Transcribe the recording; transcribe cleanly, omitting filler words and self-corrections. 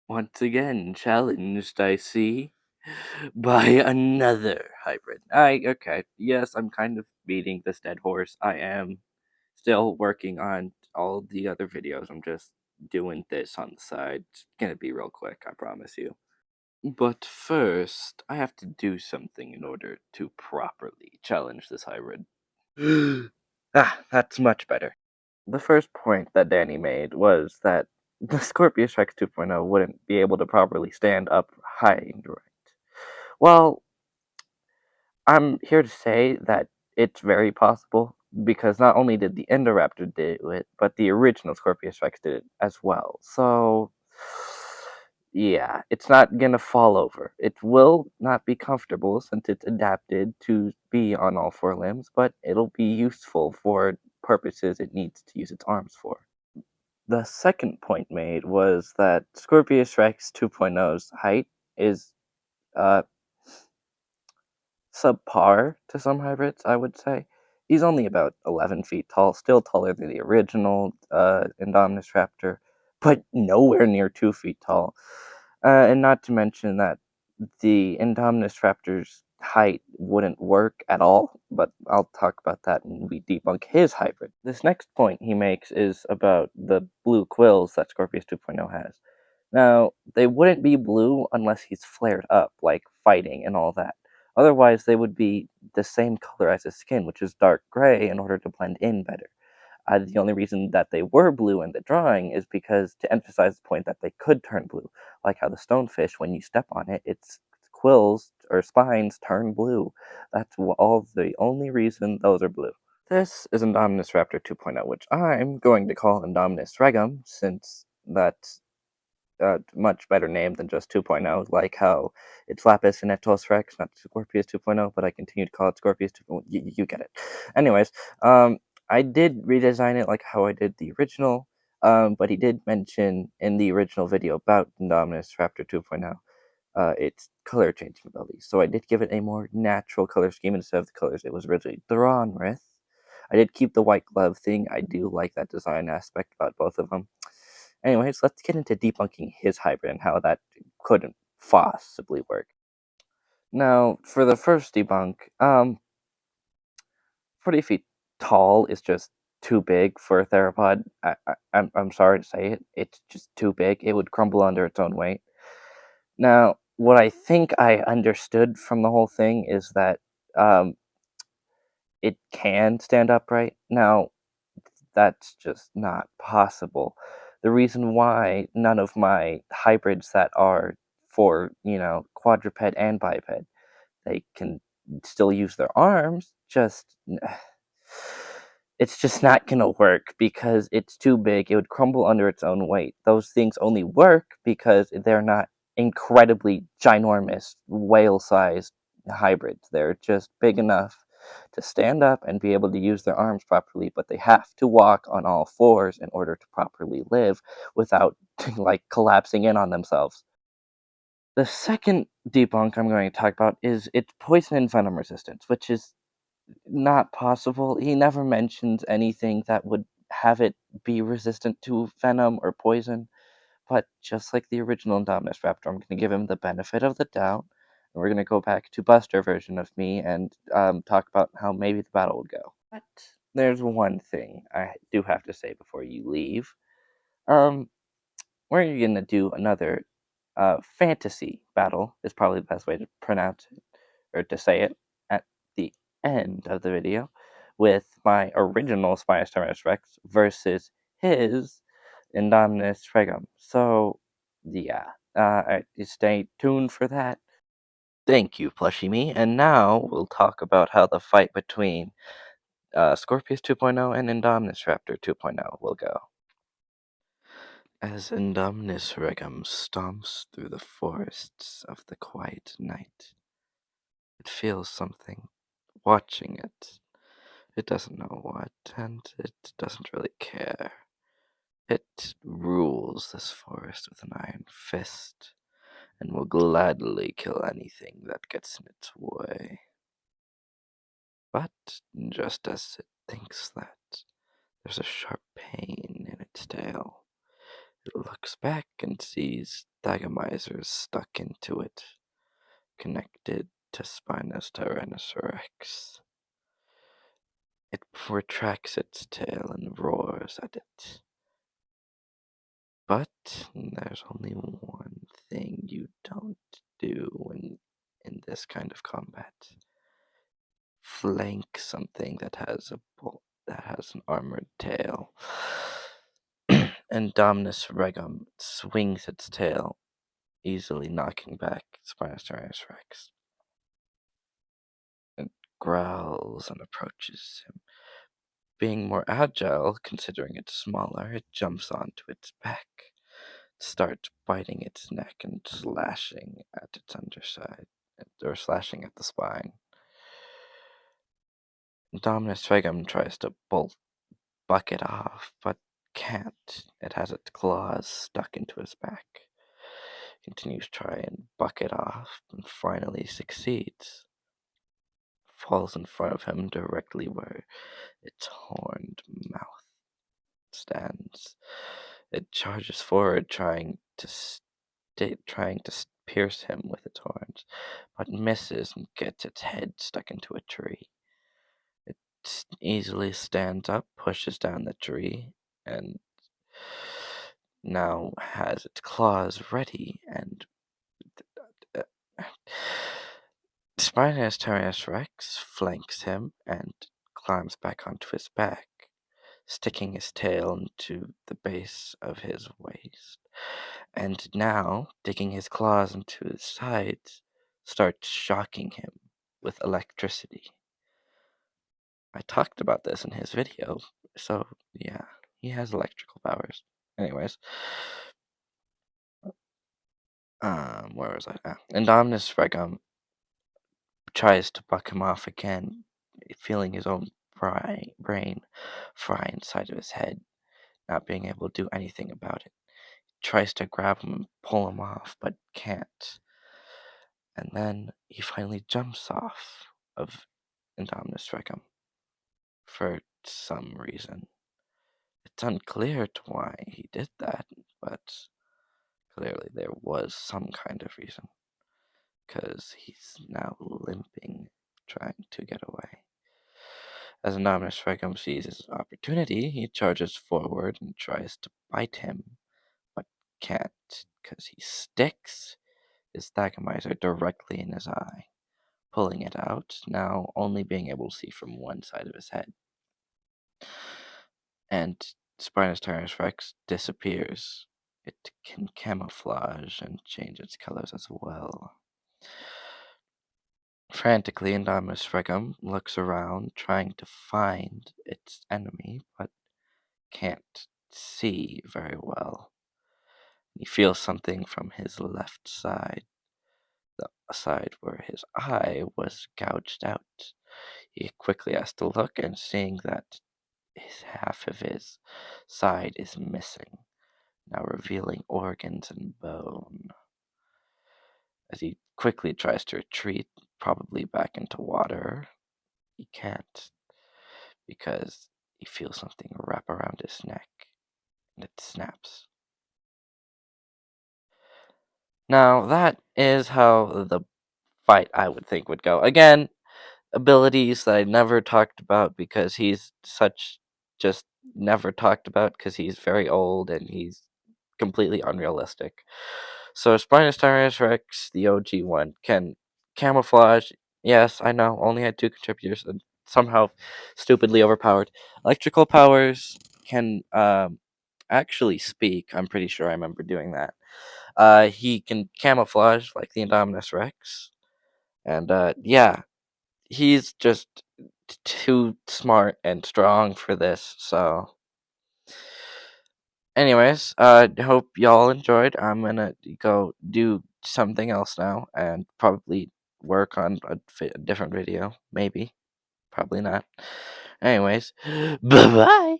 Once again, challenged, I see, by another hybrid. Okay, yes, I'm kind of beating this dead horse. I am still working on all the other videos. I'm just doing this on the side. It's gonna be real quick, I promise you. But first, I have to do something in order to properly challenge this hybrid. That's much better. The first point that Danny made was that the Scorpius Rex 2.0 wouldn't be able to properly stand up high and right. Well, I'm here to say that it's very possible because not only did the Indoraptor do it, but the original Scorpius Rex did it as well. So, yeah, it's not gonna fall over. It will not be comfortable since it's adapted to be on all four limbs, but it'll be useful for purposes it needs to use its arms for. The second point made was that Scorpius Rex 2.0's height is uh, subpar to some hybrids, I would say. He's only about 11 feet tall, still taller than the original Indominus Raptor, but nowhere near 2 feet tall. And not to mention that the Indominus Raptor's height wouldn't work at all, but I'll talk about that when we debunk his hybrid. This next point he makes is about the blue quills that Scorpius 2.0 has. Now, they wouldn't be blue unless he's flared up, like fighting and all that. Otherwise, they would be the same color as his skin, which is dark gray, in order to blend in better. The only reason that they were blue in the drawing is because to emphasize the point that they could turn blue, like how the stonefish, when you step on it, its quills or spines turn blue. That's all the only reason those are blue. This is Indominus Raptor 2.0, which I'm going to call Indominus Regum, since that's a much better name than just 2.0, like how it's Lapis and Etos Rex, not Scorpius 2.0, but I continue to call it Scorpius 2.0. You get it. Anyways, I did redesign it like how I did the original, but he did mention in the original video about Indominus Raptor 2.0, its color changing abilities. So I did give it a more natural color scheme instead of the colors it was originally drawn with. I did keep the white glove thing. I do like that design aspect about both of them. Anyways, let's get into debunking his hybrid and how that couldn't possibly work. Now, for the first debunk, 40 feet tall is just too big for a theropod. I'm sorry to say it. It's just too big. It would crumble under its own weight. Now, what I think I understood from the whole thing is that um, it can stand upright. Now, that's just not possible. The reason why none of my hybrids that are for, quadruped and biped, they can still use their arms, it's just not gonna work because it's too big. It would crumble under its own weight. Those things only work because they're not incredibly ginormous, whale-sized hybrids. They're just big enough to stand up and be able to use their arms properly, but they have to walk on all fours in order to properly live without like collapsing in on themselves. The second debunk I'm going to talk about is its poison and venom resistance, which is not possible. He never mentions anything that would have it be resistant to venom or poison. But just like the original Indominus Raptor, I'm going to give him the benefit of the doubt. And we're going to go back to Buster version of me and talk about how maybe the battle would go. But there's one thing I do have to say before you leave. Um, we're going to do another fantasy battle, is probably the best way to pronounce it, or to say it, at the end of the video, with my original Spinus Terminus Rex versus his Indominus Regum. So, yeah, stay tuned for that. Thank you, Plushy Me. And now we'll talk about how the fight between Scorpius 2.0 and Indominus Raptor 2.0 will go. As Indominus Regum stomps through the forests of the quiet night, it feels something watching it. It doesn't know what, and it doesn't really care. It rules this forest with an iron fist, and will gladly kill anything that gets in its way. But just as it thinks that, There's a sharp pain in its tail. It looks back and sees Thagomisers stuck into it, connected to Spinus Tyrannosaurus Rex. It retracts its tail and roars at it. But there's only one thing you don't do in this kind of combat. Flank something that has an armored tail. Indominus Regum swings its tail, easily knocking back Spinosaurus Rex. It growls and approaches him. Being more agile, considering it's smaller, it jumps onto its back, starts biting its neck and slashing at its underside, or slashing at the spine. Indominus Regum tries to buck it off, but can't. It has its claws stuck into his back. Continues to try and buck it off, and finally succeeds. Falls in front of him directly where its horned mouth stands. It charges forward, trying to pierce him with its horns, but misses and gets its head stuck into a tree. It easily stands up, pushes down the tree, and now has its claws ready, and Spinus Tyrannosaurus Rex flanks him and climbs back onto his back, sticking his tail into the base of his waist, and now, digging his claws into his sides, starts shocking him with electricity. I talked about this in his video, so yeah, he has electrical powers. Anyways, where was I? Indominus Regum tries to buck him off again, feeling his own brain fry inside of his head, not being able to do anything about it. Tries to grab him and pull him off, but can't. And then he finally jumps off of Indominus Regum for some reason. It's unclear to why he did that, but clearly there was some kind of reason, because he's now limping, trying to get away. As Indominus Regum sees his opportunity, he charges forward and tries to bite him, but can't, because he sticks his Thagomizer directly in his eye, pulling it out, now only being able to see from one side of his head. And Spinus Tyrannosaurus Rex disappears. It can camouflage and change its colors as well. Frantically, Indominus Regum looks around, trying to find its enemy, but can't see very well. He feels something from his left side, the side where his eye was gouged out. He quickly has to look, and seeing that half of his side is missing, now revealing organs and bone. As he quickly tries to retreat, probably back into water, he can't, because he feels something wrap around his neck, and it snaps. Now, that is how the fight, I would think, would go. Again, abilities that I never talked about because he's just never talked about because he's very old and he's completely unrealistic. So Spinus Tyrannosaurus Rex, the OG one, can camouflage. Yes, I know, only had 2 contributors and somehow stupidly overpowered. Electrical powers can actually speak. I'm pretty sure I remember doing that. He can camouflage like the Indominus Rex. And yeah, he's just too smart and strong for this. So, anyways, hope y'all enjoyed. I'm gonna go do something else now and probably work on a different video. Maybe, probably not. Anyways, bye bye.